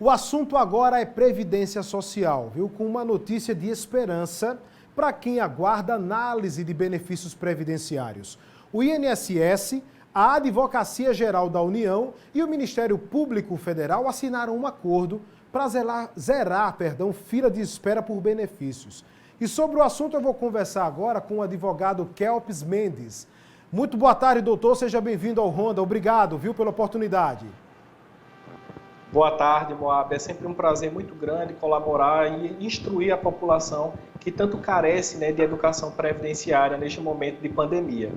O assunto agora é Previdência Social, viu? Com uma notícia de esperança para quem aguarda análise de benefícios previdenciários. O INSS, a Advocacia Geral da União e o Ministério Público Federal assinaram um acordo para zerar fila de espera por benefícios. E sobre o assunto eu vou conversar agora com o advogado Kelps Mendes. Muito boa tarde, doutor. Seja bem-vindo ao Ronda. Obrigado, viu, pela oportunidade. Boa tarde, Moab. É sempre um prazer muito grande colaborar e instruir a população que tanto carece, de educação previdenciária neste momento de pandemia.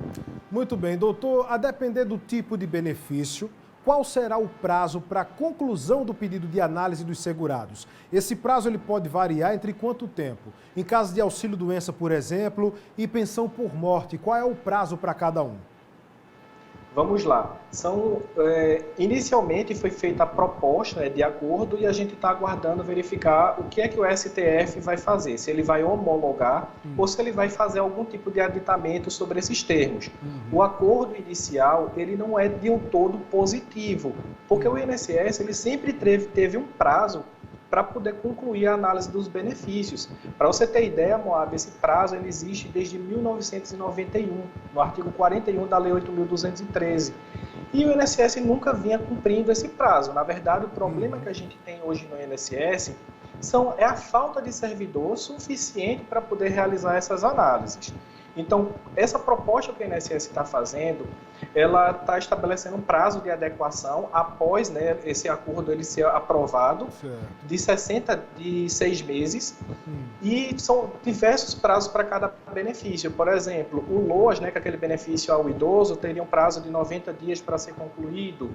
Muito bem, doutor. A depender do tipo de benefício, qual será o prazo para a conclusão do pedido de análise dos segurados? Esse prazo ele pode variar entre quanto tempo? Em caso de auxílio-doença, por exemplo, e pensão por morte, qual é o prazo para cada um? Vamos lá. Inicialmente foi feita a proposta de acordo e a gente está aguardando verificar o que é que o STF vai fazer, se ele vai homologar ou se ele vai fazer algum tipo de aditamento sobre esses termos. O acordo inicial ele não é de um todo positivo, porque o INSS ele sempre teve um prazo para poder concluir a análise dos benefícios. Para você ter ideia, Moab, esse prazo ele existe desde 1991, no artigo 41 da Lei 8.213. E o INSS nunca vinha cumprindo esse prazo. Na verdade, o problema que a gente tem hoje no INSS é a falta de servidor suficiente para poder realizar essas análises. Então, essa proposta que o INSS está fazendo, ela está estabelecendo um prazo de adequação após esse acordo ele ser aprovado, de 6 meses, e são diversos prazos para cada benefício. Por exemplo, o LOAS, que é aquele benefício ao idoso, teria um prazo de 90 dias para ser concluído.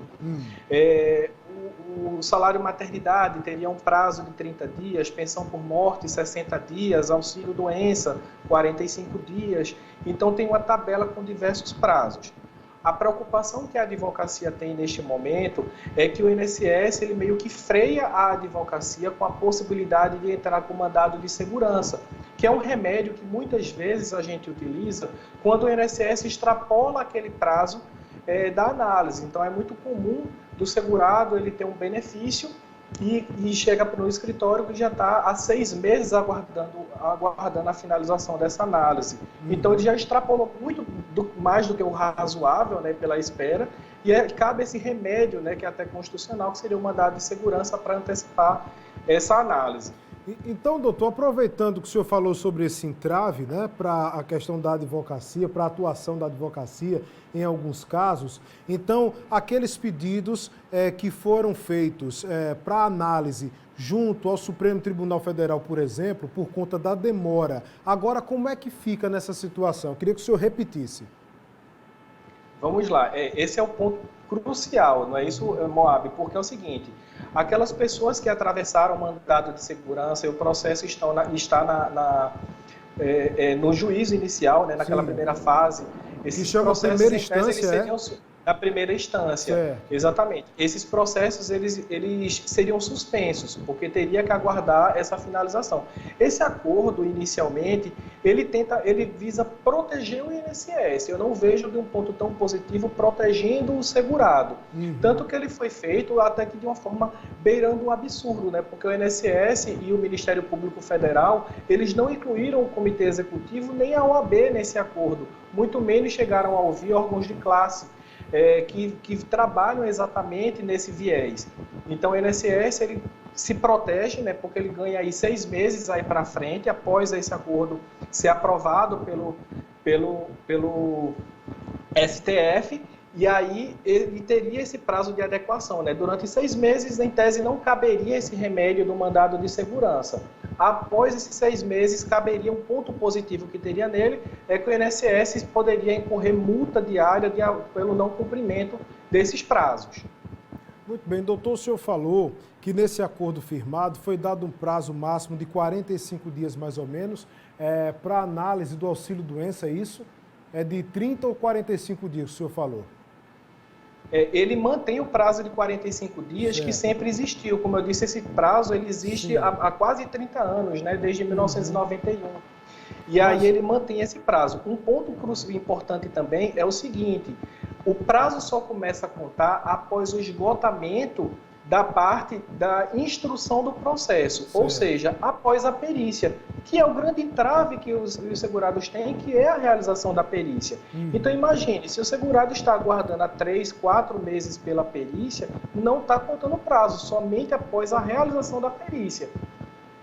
O salário maternidade teria um prazo de 30 dias, pensão por morte 60 dias, auxílio doença 45 dias. Então tem uma tabela com diversos prazos. A preocupação que a advocacia tem neste momento é que o INSS ele meio que freia a advocacia com a possibilidade de entrar com mandado de segurança, que é um remédio que muitas vezes a gente utiliza quando o INSS extrapola aquele prazo da análise. Então é muito comum do segurado ele ter um benefício e chega no escritório que já está há 6 meses aguardando a finalização dessa análise. Então ele já extrapolou muito mais do que o razoável pela espera e cabe esse remédio, que é até constitucional, que seria o mandado de segurança para antecipar essa análise. Então, doutor, aproveitando que o senhor falou sobre esse entrave, para a questão da advocacia, para a atuação da advocacia em alguns casos, então, aqueles pedidos que foram feitos para análise junto ao Supremo Tribunal Federal, por exemplo, por conta da demora, agora como é que fica nessa situação? Eu queria que o senhor repetisse. Vamos lá, esse é o ponto crucial, não é isso, Moab? Porque é o seguinte, aquelas pessoas que atravessaram o mandado de segurança e o processo está no juízo inicial, naquela primeira fase, esses processos primeira instância, na primeira instância, exatamente. Esses processos eles seriam suspensos, porque teria que aguardar essa finalização. Esse acordo, inicialmente, ele visa proteger o INSS. Eu não vejo de um ponto tão positivo protegendo o segurado. Tanto que ele foi feito até que de uma forma beirando um absurdo, porque o INSS e o Ministério Público Federal, eles não incluíram o Comitê Executivo nem a OAB nesse acordo, muito menos chegaram a ouvir órgãos de classe. Que trabalham exatamente nesse viés. Então o INSS ele se protege, porque ele ganha aí 6 meses aí para frente, após esse acordo ser aprovado pelo STF, e aí ele teria esse prazo de adequação. Durante 6 meses, em tese, não caberia esse remédio do mandado de segurança. Após esses 6 meses, caberia um ponto positivo que teria nele, é que o INSS poderia incorrer multa diária pelo não cumprimento desses prazos. Muito bem, doutor, o senhor falou que nesse acordo firmado foi dado um prazo máximo de 45 dias, mais ou menos, para análise do auxílio-doença, é isso? É de 30 ou 45 dias que o senhor falou? Ele mantém o prazo de 45 dias que sempre existiu. Como eu disse, esse prazo ele existe há quase 30 anos, desde 1991. E aí ele mantém esse prazo. Um ponto importante também é o seguinte, o prazo só começa a contar após o esgotamento da parte da instrução do processo, certo. Ou seja, após a perícia, que é o grande entrave que os segurados têm, que é a realização da perícia. Então imagine, se o segurado está aguardando há 3, 4 meses pela perícia, não está contando prazo, somente após a realização da perícia.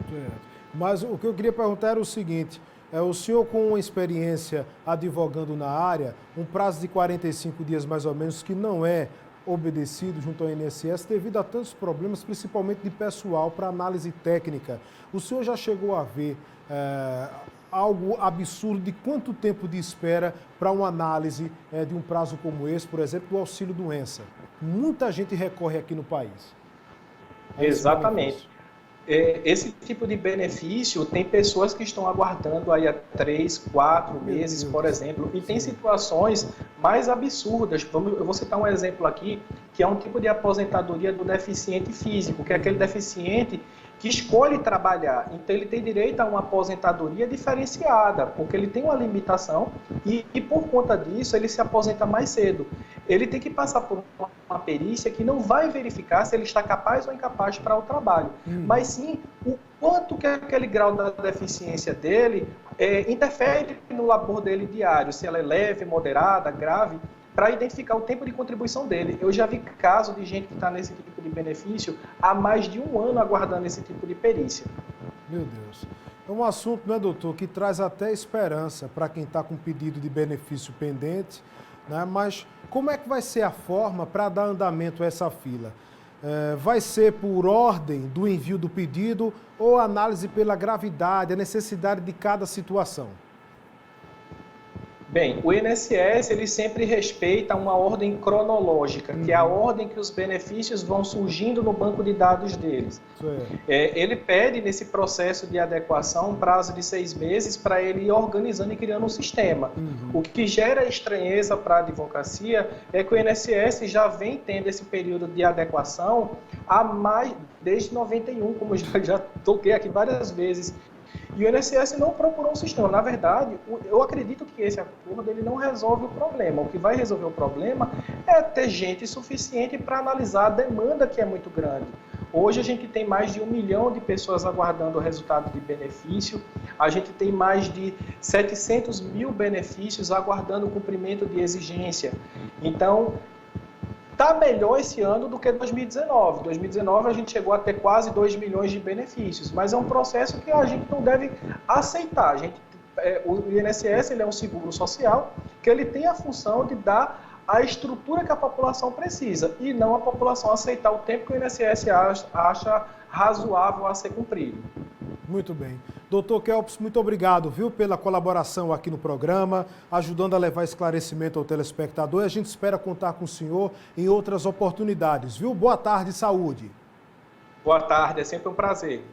Certo. Mas o que eu queria perguntar era o seguinte, o senhor com uma experiência advogando na área, um prazo de 45 dias mais ou menos, que não é obedecido junto ao INSS devido a tantos problemas, principalmente de pessoal para análise técnica. O senhor já chegou a ver algo absurdo de quanto tempo de espera para uma análise de um prazo como esse, por exemplo, do auxílio-doença? Muita gente recorre aqui no país. Exatamente. Esse tipo de benefício tem pessoas que estão aguardando aí há 3, 4 meses, por exemplo, e tem situações mais absurdas. Eu vou citar um exemplo aqui, que é um tipo de aposentadoria do deficiente físico, que é aquele deficiente que escolhe trabalhar. Então ele tem direito a uma aposentadoria diferenciada, porque ele tem uma limitação e por conta disso ele se aposenta mais cedo. Ele tem que passar por uma perícia que não vai verificar se ele está capaz ou incapaz para o trabalho, mas sim o quanto que aquele grau da deficiência dele interfere no labor dele diário, se ela é leve, moderada, grave, para identificar o tempo de contribuição dele. Eu já vi caso de gente que está nesse tipo de benefício há mais de 1 ano aguardando esse tipo de perícia. Meu Deus. É um assunto, né, doutor, que traz até esperança para quem está com pedido de benefício pendente, né? Mas como é que vai ser a forma para dar andamento a essa fila? Vai ser por ordem do envio do pedido ou análise pela gravidade, a necessidade de cada situação? Bem, o INSS ele sempre respeita uma ordem cronológica, que é a ordem que os benefícios vão surgindo no banco de dados deles. Ele pede nesse processo de adequação um prazo de 6 meses para ele ir organizando e criando um sistema. O que gera estranheza para a advocacia é que o INSS já vem tendo esse período de adequação desde 91, como eu já toquei aqui várias vezes. E o INSS não procurou um sistema. Na verdade, eu acredito que esse acordo ele não resolve o problema. O que vai resolver o problema é ter gente suficiente para analisar a demanda, que é muito grande. Hoje a gente tem mais de 1 milhão de pessoas aguardando o resultado de benefício. A gente tem mais de 700 mil benefícios aguardando o cumprimento de exigência. Então, está melhor esse ano do que 2019. 2019 a gente chegou a ter quase 2 milhões de benefícios, mas é um processo que a gente não deve aceitar. O INSS ele é um seguro social que ele tem a função de dar a estrutura que a população precisa e não a população aceitar o tempo que o INSS acha razoável a ser cumprido. Muito bem. Doutor Kelps, muito obrigado, viu, pela colaboração aqui no programa, ajudando a levar esclarecimento ao telespectador. E a gente espera contar com o senhor em outras oportunidades, viu? Boa tarde e saúde. Boa tarde, é sempre um prazer.